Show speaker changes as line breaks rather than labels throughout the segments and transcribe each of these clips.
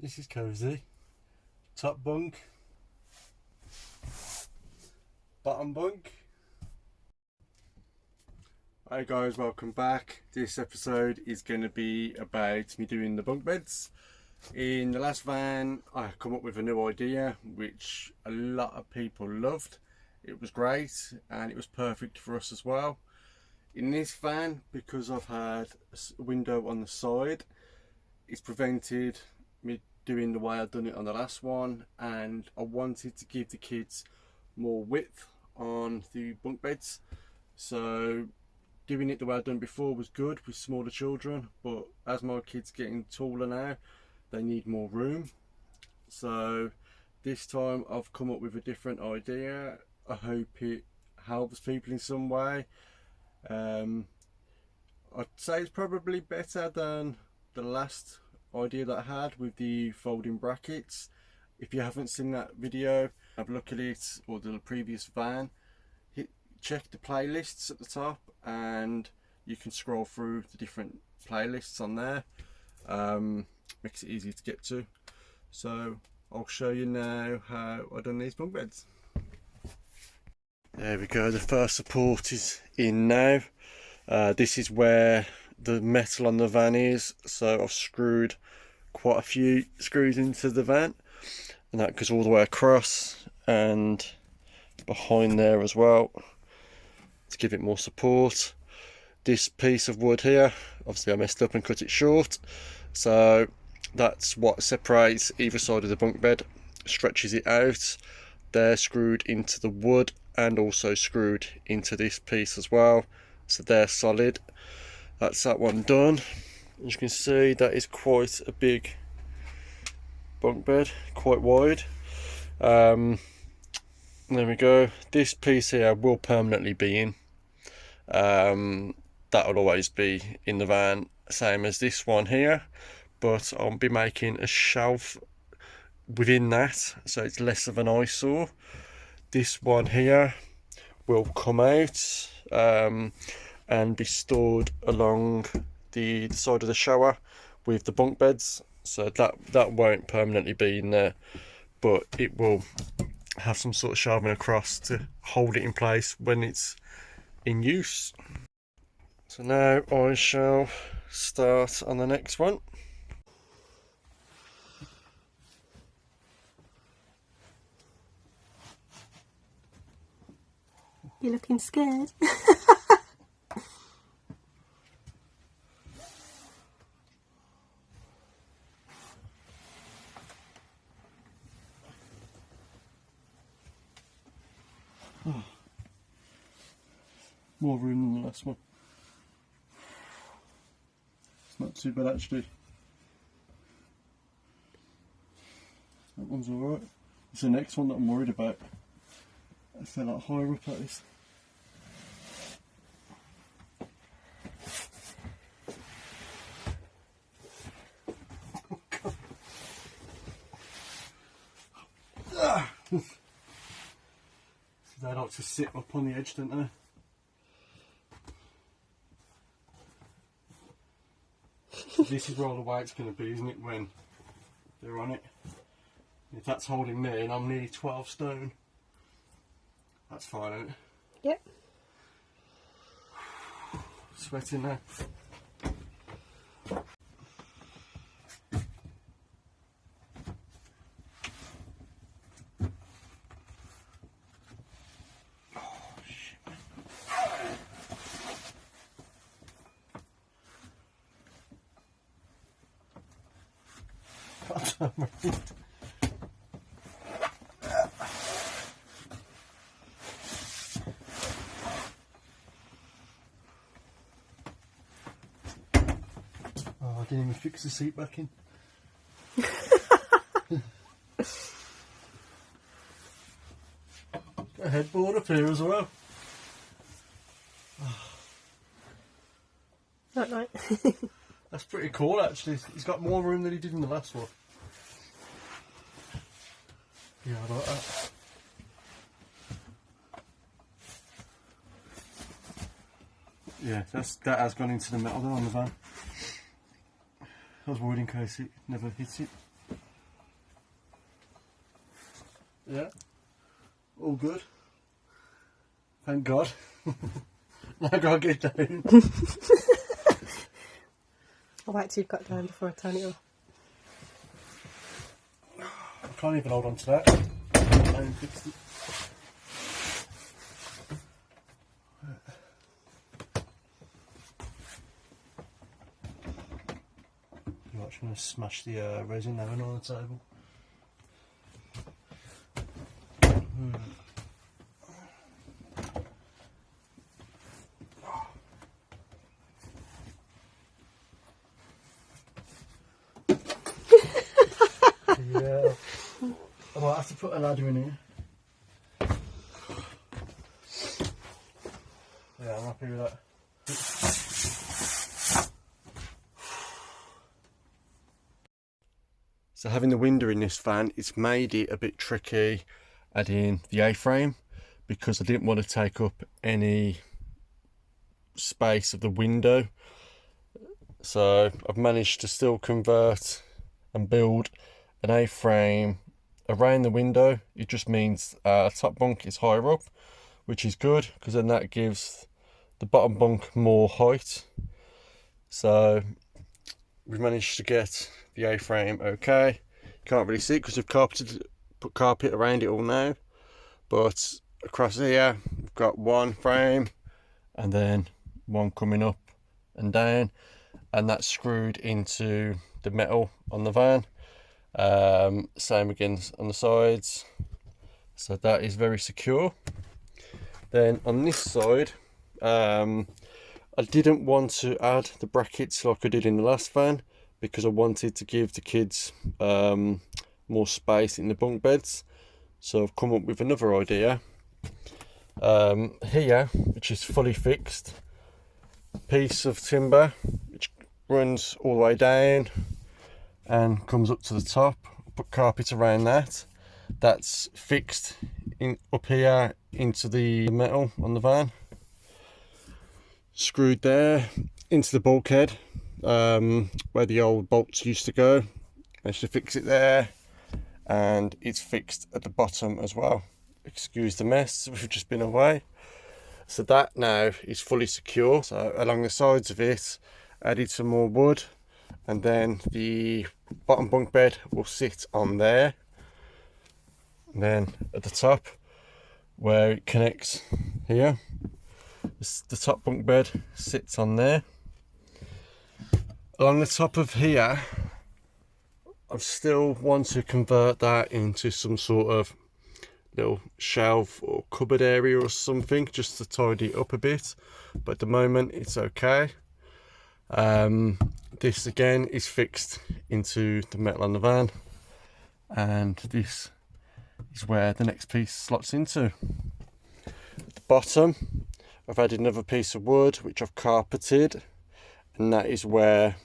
This is cosy. Top bunk, bottom bunk. Hi guys, welcome back. This episode is going to be about me doing the bunk beds. In the last van I come up with a new idea which a lot of people loved. It was great and it was perfect for us as well. In this van, because I've had a window on the side, it's prevented me doing the way I've done it on the last one, and I wanted to give the kids more width on the bunk beds. So doing it the way I've done before was good with smaller children, but as my kids getting taller now, they need more room. So this time I've come up with a different idea. I hope it helps people in some way. I'd say it's probably better than the last idea that I had with the folding brackets. If you haven't seen that video, have a look at it, or the previous van. Check the playlists at the top and you can scroll through the different playlists on there. Makes it easy to get to. So I'll show you now how I've done these bunk beds. There we go, the first support is in now. This is where the metal on the van is, so I've screwed quite a few screws into the van, and that goes all the way across and behind there as well to give it more support. This piece of wood here, obviously I messed up and cut it short, so that's what separates either side of the bunk bed, stretches it out. They're screwed into the wood and also screwed into this piece as well, so they're solid. That's that one done. As you can see, that is quite a big bunk bed, quite wide. There we go. This piece here will permanently be in. That'll always be in the van, same as this one here, but I'll be making a shelf within that, so it's less of an eyesore. This one here will come out and be stored along the side of the shower with the bunk beds, so that won't permanently be in there, but it will have some sort of shelving across to hold it in place when it's in use. So now I shall start on the next one.
You're looking scared.
More room than the last one. It's not too bad actually. That one's alright. It's the next one that I'm worried about. I feel like higher up like this. Oh God. They like to sit up on the edge, don't they? This is where all the weight's going to be, isn't it, when they're on it? If that's holding me and I'm nearly 12 stone, that's fine, isn't it?
Yep.
Sweating now. Oh, I didn't even fix the seat back in. Got a headboard up here as well.
Not right.
That's pretty cool actually. He's got more room than he did in the last one. Yeah, I like that. Yeah, that has gone into the metal there on the van. I was worried in case it never hits it. Yeah, all good. Thank God. Now I gotta get down.
I'll wait till you've got down before I turn it off.
I can't even hold on to that. I haven't fixed it. I'm actually going to smash the resin now on the table. Yeah, I might have to put a ladder in here. Yeah, I'm happy with that. So having the window in this van, it's made it a bit tricky adding the A-frame because I didn't want to take up any space of the window. So I've managed to still convert and build an A-frame around the window. It just means top bunk is higher up, which is good because then that gives the bottom bunk more height. So we've managed to get the A-frame okay. Can't really see it because we've put carpet around it all now, but across here we've got one frame and then one coming up and down, and that's screwed into the metal on the van. Same again on the sides, so that is very secure. Then on this side, I didn't want to add the brackets like I did in the last van because I wanted to give the kids more space in the bunk beds. So I've come up with another idea. Here, which is fully fixed, piece of timber which runs all the way down and comes up to the top. Put carpet around that. That's fixed up here into the metal on the van. Screwed there into the bulkhead where the old bolts used to go. Managed to fix it there, and it's fixed at the bottom as well. Excuse the mess, we've just been away. So that now is fully secure. So along the sides of it, added some more wood, and then the bottom bunk bed will sit on there. And then at the top, where it connects here, the top bunk bed sits on there. Along the top of here, I still want to convert that into some sort of little shelf or cupboard area or something, just to tidy it up a bit, but at the moment it's okay. This again is fixed into the metal on the van, and this is where the next piece slots into. At the bottom I've added another piece of wood which I've carpeted, and that is where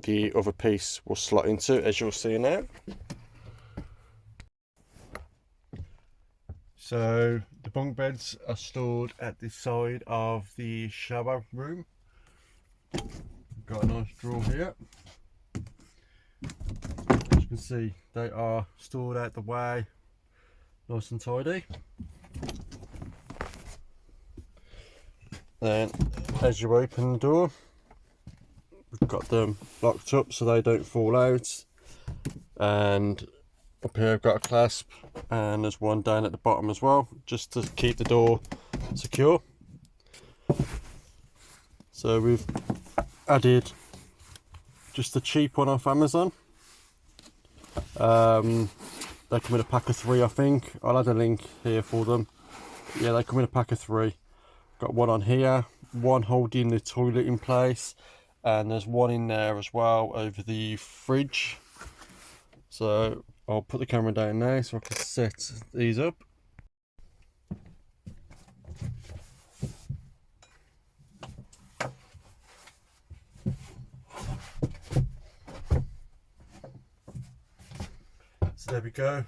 the other piece will slot into, as you'll see now. So the bunk beds are stored at the side of the shower room. Got a nice drawer here. As you can see, they are stored out the way, nice and tidy. Then as you open the door, we've got them locked up so they don't fall out, and up here I've got a clasp, and there's one down at the bottom as well, just to keep the door secure. So we've added just a cheap one off Amazon. They come in a pack of 3, I think. I'll add a link here for them. Yeah, they come in a pack of 3. Got one on here, one holding the toilet in place, and there's one in there as well over the fridge. So I'll put the camera down now so I can set these up. So there we go,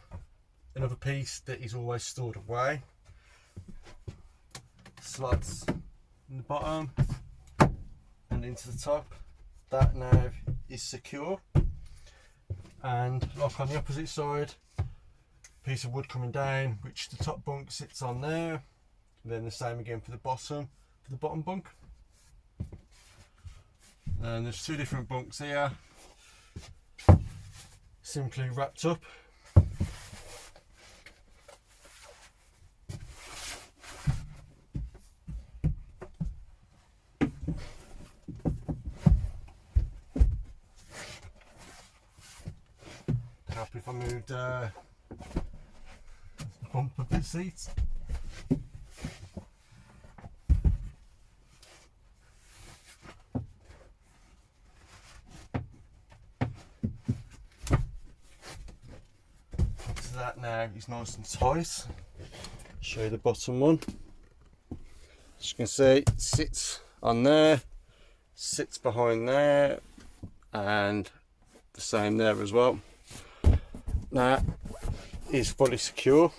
another piece that is always stored away. Slots in the bottom and into the top. That now is secure. And like on the opposite side, piece of wood coming down, which the top bunk sits on there. And then the same again for the bottom bunk. And there's two different bunks here, simply wrapped up. Happy if I moved bumper bit seats. So that now is nice and tight. Show you the bottom one. As you can see, it sits on there, sits behind there, and the same there as well. That is fully secure.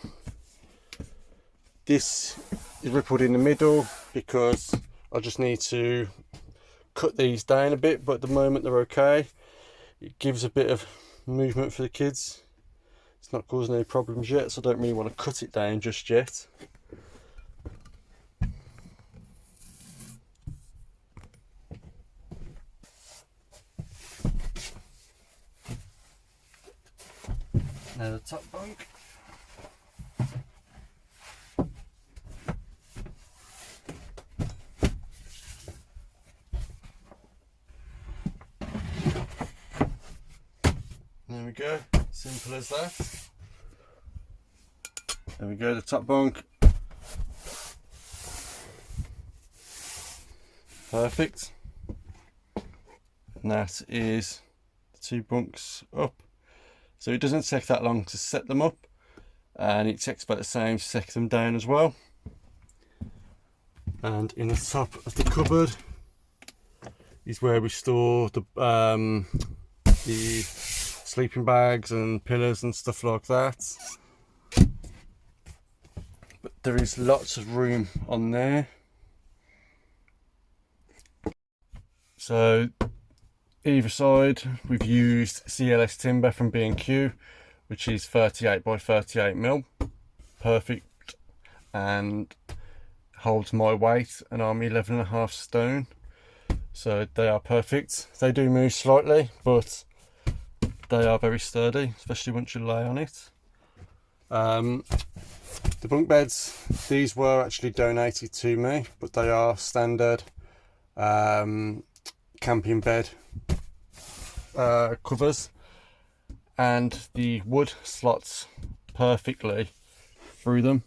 This is rippled in the middle because I just need to cut these down a bit, but at the moment they're okay. It gives a bit of movement for the kids. It's not causing any problems yet, so I don't really want to cut it down just yet. Now the top bunk. There we go, simple as that. There we go, the top bunk. Perfect. And that is the two bunks up. So it doesn't take that long to set them up, and it takes about the same to set them down as well. And in the top of the cupboard is where we store the sleeping bags and pillows and stuff like that. But there is lots of room on there. So either side we've used CLS timber from B&Q, which is 38 by 38 mil. Perfect, and holds my weight, and I'm 11.5 stone. So they are perfect. They do move slightly, but they are very sturdy, especially once you lay on it. The bunk beds, these were actually donated to me, but they are standard camping bed covers, and the wood slots perfectly through them.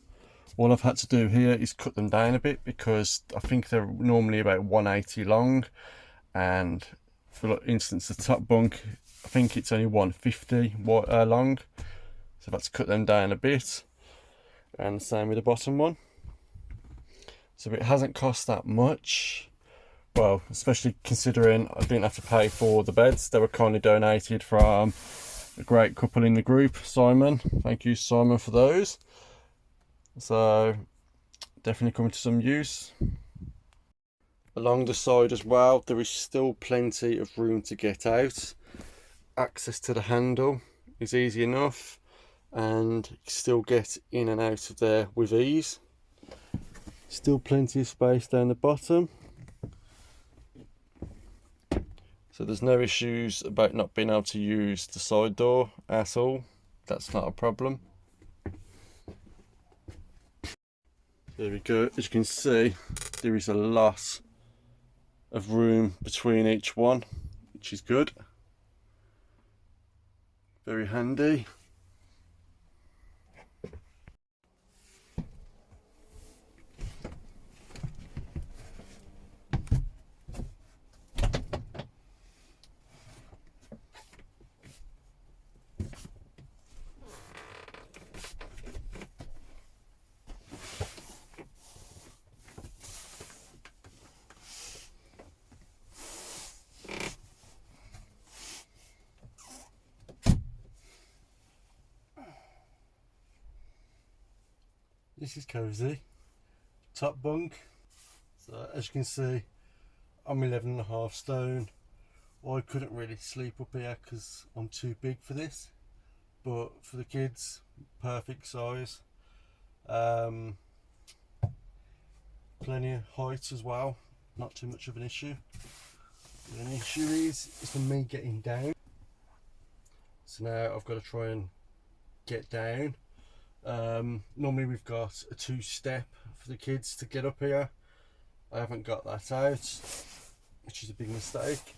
All I've had to do here is cut them down a bit, because I think they're normally about 180 long, and for instance the top bunk, I think it's only 150 long, so I've had to cut them down a bit, and the same with the bottom one. So it hasn't cost that much. Well, especially considering I didn't have to pay for the beds. They were kindly donated from a great couple in the group, Simon. Thank you, Simon, for those. So definitely coming to some use. Along the side as well, there is still plenty of room to get out. Access to the handle is easy enough, and you can still get in and out of there with ease. Still plenty of space down the bottom. So there's no issues about not being able to use the side door at all. That's not a problem. There we go. As you can see, there is a lot of room between each one, which is good. Very handy. This is cozy. Top bunk. So as you can see, I'm 11.5 stone. I couldn't really sleep up here because I'm too big for this. but for the kids, perfect size. Plenty of height as well, not too much of an issue. The only issue is for me getting down. So now I've got to try and get down. Normally we've got a 2-step for the kids to get up here. I haven't got that out, which is a big mistake.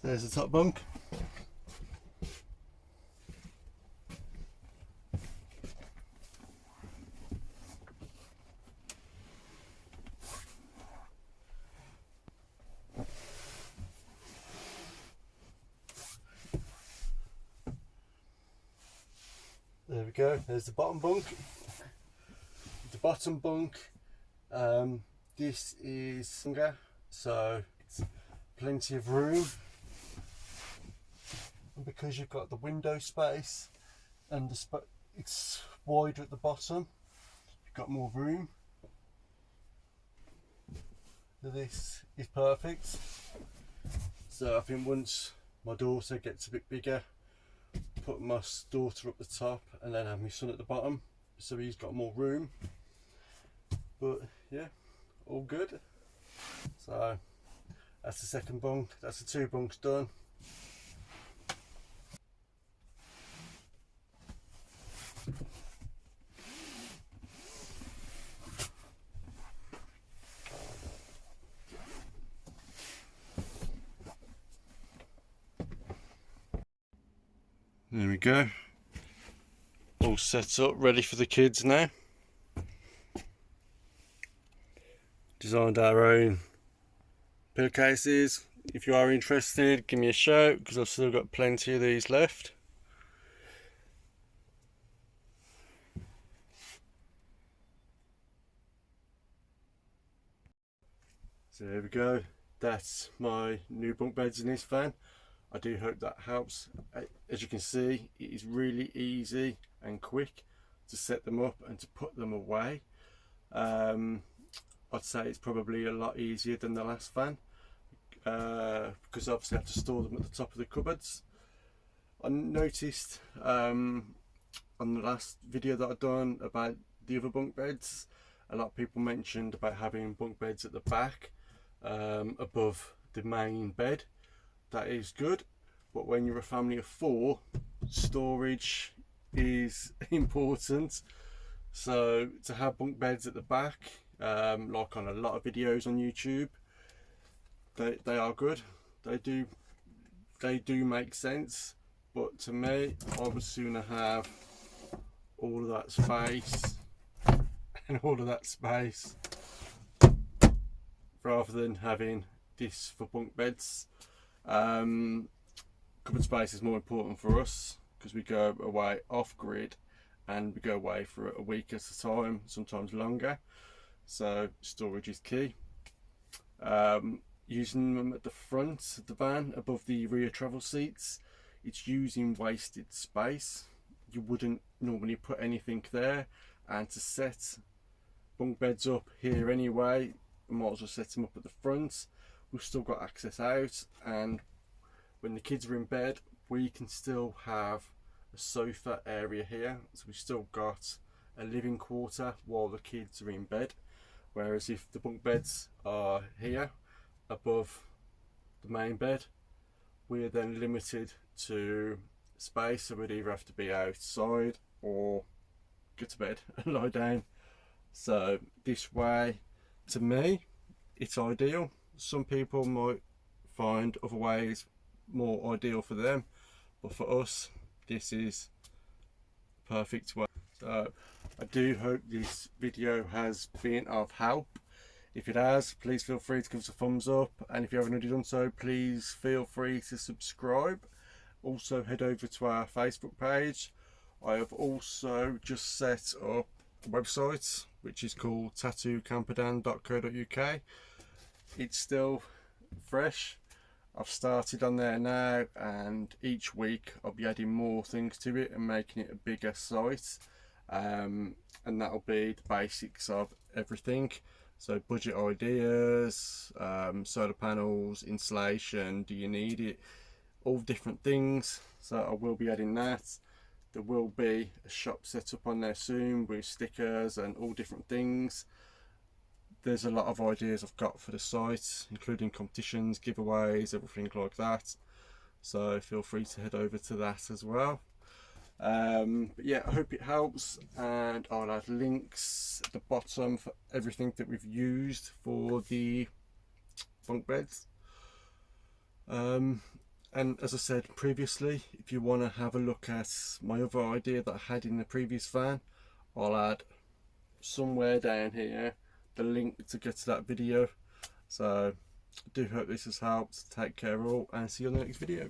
There's the top bunk. There we go, there's the bottom bunk. The bottom bunk, this is longer, so it's plenty of room. And because you've got the window space and it's wider at the bottom, you've got more room. This is perfect. So I think once my daughter gets a bit bigger, put my daughter up the top and then have my son at the bottom, so he's got more room. But yeah, all good. So that's the second bunk, that's the 2 bunks done. There we go, all set up, ready for the kids now. Designed our own pillowcases. If you are interested, give me a shout because I've still got plenty of these left. So there we go, that's my new bunk beds in this van. I do hope that helps. As you can see, it is really easy and quick to set them up and to put them away. I'd say it's probably a lot easier than the last van because obviously I have to store them at the top of the cupboards. I noticed on the last video that I've done about the other bunk beds, a lot of people mentioned about having bunk beds at the back above the main bed. That is good, but when you're a family of 4, storage is important. So to have bunk beds at the back, like on a lot of videos on YouTube, they are good. They do make sense, but to me, I would sooner have all of that space and all of that space rather than having this for bunk beds. Cupboard space is more important for us because we go away off grid and we go away for a week at a time, sometimes longer, so storage is key. Using them at the front of the van above the rear travel seats, it's using wasted space. You wouldn't normally put anything there, and to set bunk beds up here anyway, we might as well set them up at the front. We've still got access out, and when the kids are in bed we can still have a sofa area here, so we've still got a living quarter while the kids are in bed. Whereas if the bunk beds are here above the main bed, we're then limited to space, so we'd either have to be outside or go to bed and lie down. So this way, to me, it's ideal. Some people might find other ways more ideal for them, but for us this is perfect way. So I do hope this video has been of help. If it has, please feel free to give us a thumbs up, and if you haven't already done so, please feel free to subscribe. Also head over to our Facebook page. I have also just set up a website which is called tattoocampervan.co.uk. it's still fresh. I've started on there now, and each week I'll be adding more things to it and making it a bigger site, and that'll be the basics of everything. So budget ideas, solar panels, insulation, do you need it, all different things. So I will be adding that. There will be a shop set up on there soon with stickers and all different things. There's a lot of ideas I've got for the site, including competitions, giveaways, everything like that. So feel free to head over to that as well. But yeah, I hope it helps, and I'll add links at the bottom for everything that we've used for the bunk beds. And as I said previously, if you want to have a look at my other idea that I had in the previous van, I'll add somewhere down here the link to get to that video. So I do hope this has helped. Take care all, and see you on the next video.